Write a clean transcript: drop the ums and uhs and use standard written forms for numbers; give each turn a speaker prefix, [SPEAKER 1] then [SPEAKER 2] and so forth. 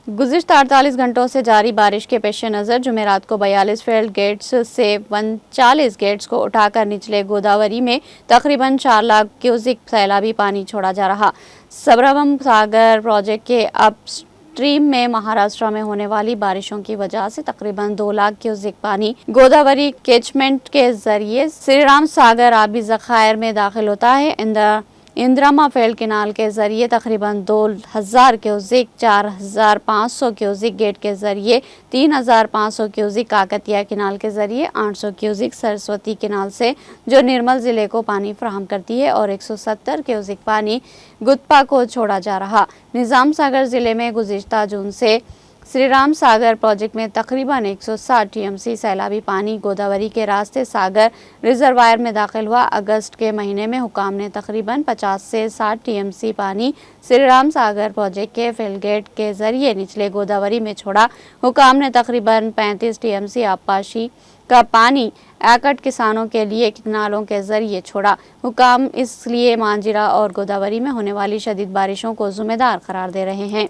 [SPEAKER 1] गुज़िश्ता 48 घंटों से जारी बारिश के पेश नज़र जुमेरात को 42 फील्ड गेट्स से 39 गेट्स को उठाकर निचले गोदावरी में तकरीबन 4 लाख क्यूसिक सैलाबी पानी छोड़ा जा रहा। सबरमम सागर प्रोजेक्ट के अपस्ट्रीम में महाराष्ट्र में होने वाली बारिशों की वजह से तकरीबन 2 लाख क्यूसिक पानी गोदावरी कैचमेंट के जरिए श्रीराम सागर आबी ज़खायर में दाखिल होता है। इंदिरामा फील्ड किनाल के जरिए तकरीबन 2000 क्यूसिक, 4500 क्यूसिक गेट के जरिए, 3500 क्यूसिक काकतिया किनाल के जरिए, 800 क्यूसिक सरस्वती किनाल से जो निर्मल जिले को पानी फराहम करती है और 170 क्यूसिक पानी गुत्पा को छोड़ा जा रहा। निजाम सागर जिले में गुज़िश्ता जून से श्रीराम सागर प्रोजेक्ट में तकरीबन 160 टीएमसी सैलाबी पानी गोदावरी के रास्ते सागर रिजर्वायर में दाखिल हुआ। अगस्त के महीने में हुकाम ने तकरीबन 50 से 60 टीएमसी पानी श्रीराम सागर प्रोजेक्ट के फिलगेट के जरिए निचले गोदावरी में छोड़ा। हुकाम ने तकरीबन 35 टीएमसी आबपाशी का पानी एकट किसानों के लिए किनालों के जरिए छोड़ा। हुकाम इसलिए मांजरा और गोदावरी में होने वाली शदीद बारिशों को जिम्मेदार करार दे रहे हैं।